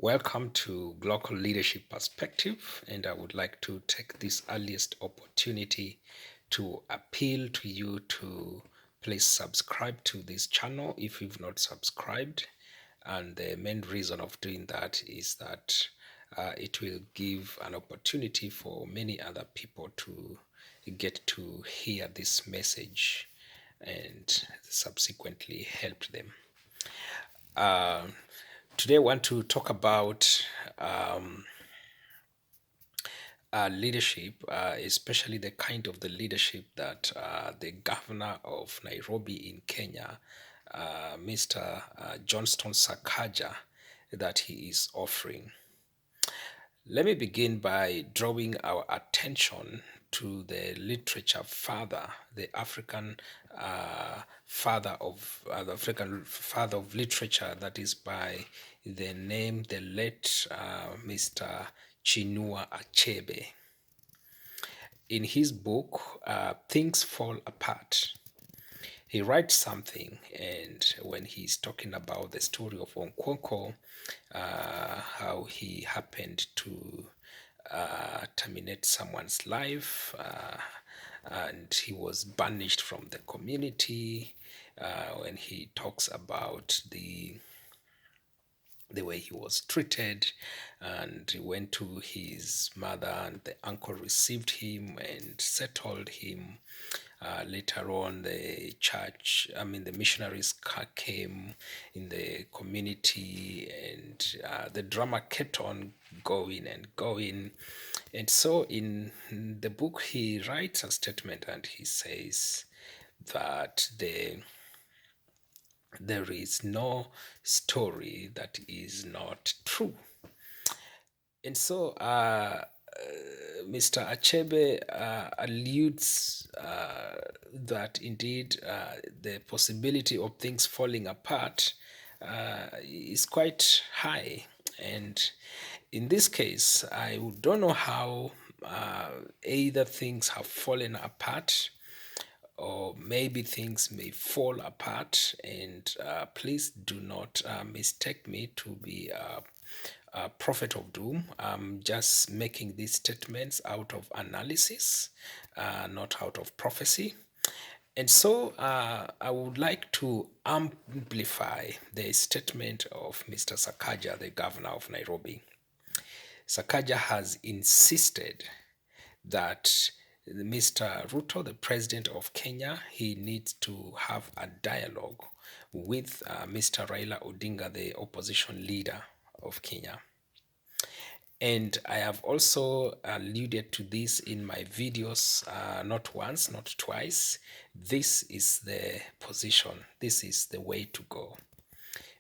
Welcome to Global Leadership Perspective, and I would like to take this earliest opportunity to appeal to you to please subscribe to this channel if you've not subscribed. And the main reason of doing that is that it will give an opportunity for many other people to get to hear this message and subsequently help them. Uh, Today, I want to talk about leadership, especially the kind of the leadership that the governor of Nairobi in Kenya, Mr. Johnston Sakaja, that he is offering. Let me begin by drawing our attention to the literature father, the African father of literature, that is by the name the late Mr. Chinua Achebe. In his book, Things Fall Apart, he writes something, and when he's talking about the story of Onkoko, how he happened to terminate someone's life, and he was banished from the community, when he talks about the way he was treated, and he went to his mother and the uncle received him and settled him. Later on, the missionaries came in the community, and the drama kept on going and going. And so in the book, he writes a statement and he says that there is no story that is not true. And so Mr. Achebe alludes that indeed the possibility of things falling apart is quite high. And in this case, I don't know how either things have fallen apart or maybe things may fall apart. And please do not mistake me to be a prophet of doom. I'm just making these statements out of analysis, not out of prophecy. And so I would like to amplify the statement of Mr. Sakaja, the governor of Nairobi. Sakaja has insisted that Mr. Ruto, the president of Kenya, he needs to have a dialogue with Mr. Raila Odinga, the opposition leader of Kenya. And I have also alluded to this in my videos, not once, not twice. This is the position. This is the way to go.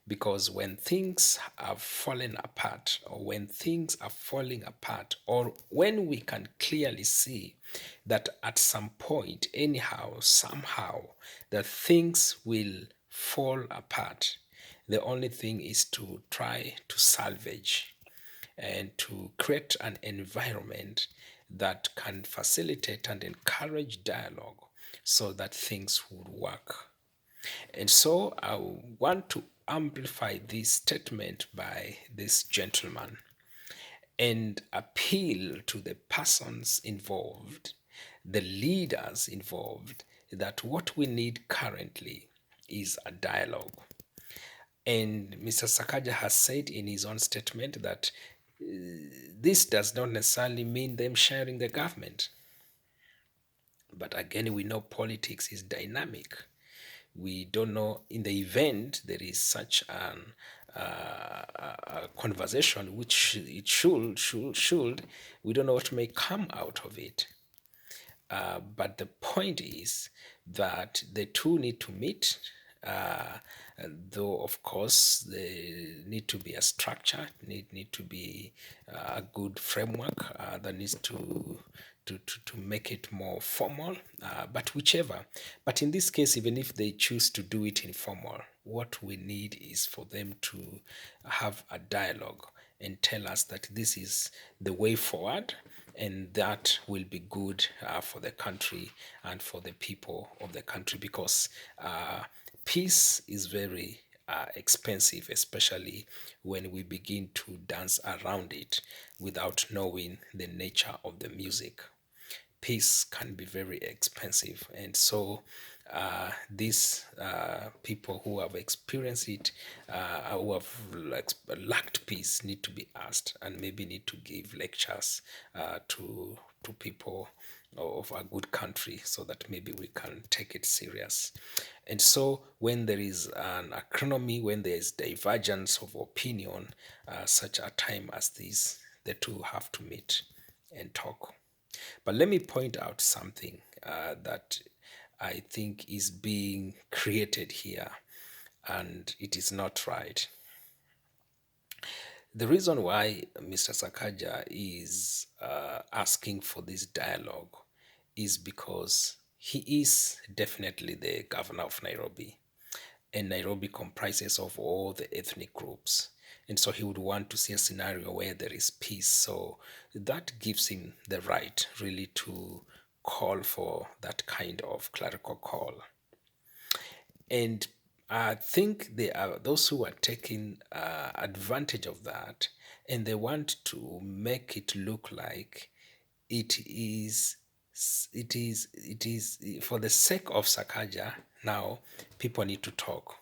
Because when things have fallen apart, or when things are falling apart, or when we can clearly see that at some point, anyhow, somehow, that things will fall apart, the only thing is to try to salvage and to create an environment that can facilitate and encourage dialogue so that things would work. And so I want to amplify this statement by this gentleman and appeal to the persons involved, the leaders involved, that what we need currently is a dialogue. And Mr. Sakaja has said in his own statement that this does not necessarily mean them sharing the government. But again, we know politics is dynamic. We don't know in the event there is such a conversation, which it should, we don't know what may come out of it. But the point is that the two need to meet, though of course there need to be a structure, need to be a good framework that needs to make it more formal, but whichever. But in this case, even if they choose to do it informal, what we need is for them to have a dialogue and tell us that this is the way forward, and that will be good for the country and for the people of the country, because peace is very are expensive, especially when we begin to dance around it without knowing the nature of the music. Peace can be very expensive, and so these people who have experienced it, who have lacked peace, need to be asked, and maybe need to give lectures to people of a good country, so that maybe we can take it serious. And so when there is an economy, when there is divergence of opinion, such a time as this, the two have to meet and talk. But let me point out something that I think is being created here, and it is not right. The reason why Mr. Sakaja is asking for this dialogue is because he is definitely the governor of Nairobi, and Nairobi comprises of all the ethnic groups. And so he would want to see a scenario where there is peace. So that gives him the right really to call for that kind of clerical call. And I think there are those who are taking advantage of that, and they want to make it look like it is it is for the sake of Sakaja. Now people need to talk,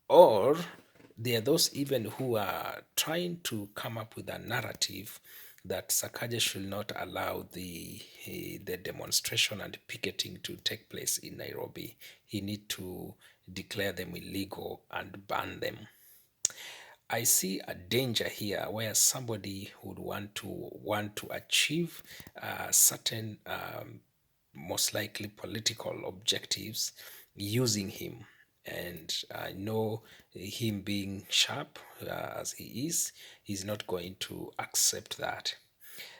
or there are those even who are trying to come up with a narrative that Sakaja should not allow the demonstration and picketing to take place in Nairobi. He need to declare them illegal and ban them. I see a danger here where somebody would want to achieve certain most likely political objectives using him. And I know him being sharp as he is, he's not going to accept that.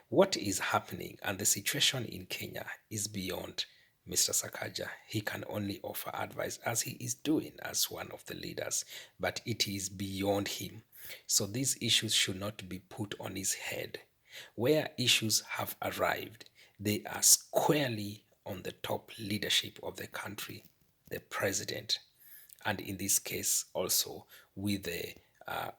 What is happening and the situation in Kenya is beyond Mr. Sakaja. He can only offer advice as he is doing as one of the leaders, but it is beyond him. So these issues should not be put on his head. Where issues have arrived, they are squarely on the top leadership of the country, the president, and in this case also with the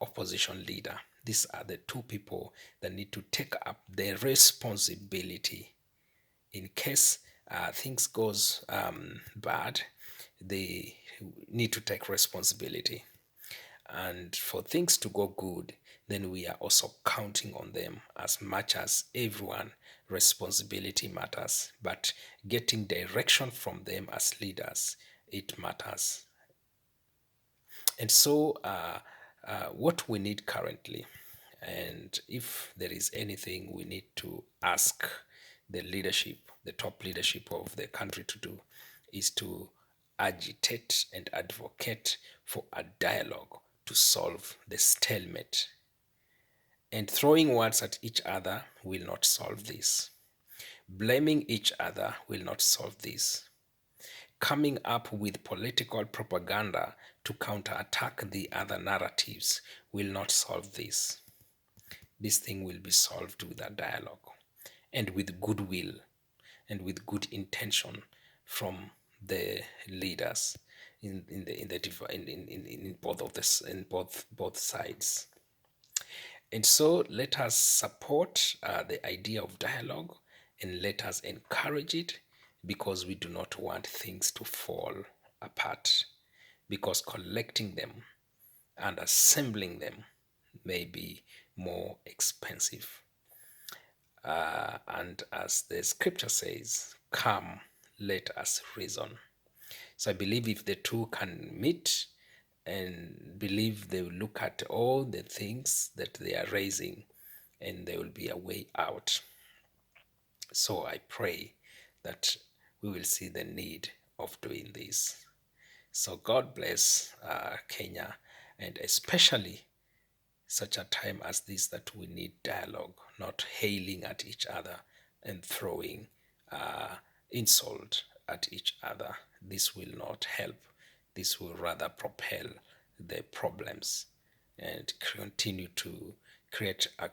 opposition leader. These are the two people that need to take up the responsibility in case things goes bad. They need to take responsibility, and for things to go good, then we are also counting on them. As much as everyone, responsibility matters, but getting direction from them as leaders, it matters. And so, what we need currently, and if there is anything we need to ask the leadership, the top leadership of the country to do, is to agitate and advocate for a dialogue to solve the stalemate. And throwing words at each other will not solve this. Blaming each other will not solve this. Coming up with political propaganda to counterattack the other narratives will not solve this. This thing will be solved with a dialogue and with goodwill and with good intention from the leaders in both of this in both sides. And so let us support the idea of dialogue, and let us encourage it, because we do not want things to fall apart. Because collecting them and assembling them may be more expensive. And as the scripture says, come, let us reason. So I believe if the two can meet and believe they will look at all the things that they are raising, and there will be a way out. So I pray that we will see the need of doing this. So God bless Kenya, and especially such a time as this, that we need dialogue, not hailing at each other and throwing insult at each other. This will not help. This will rather propel the problems and continue to create a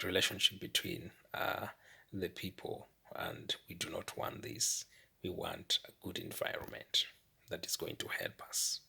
relationship between the people. And we do not want this. We want a good environment. that is going to help us.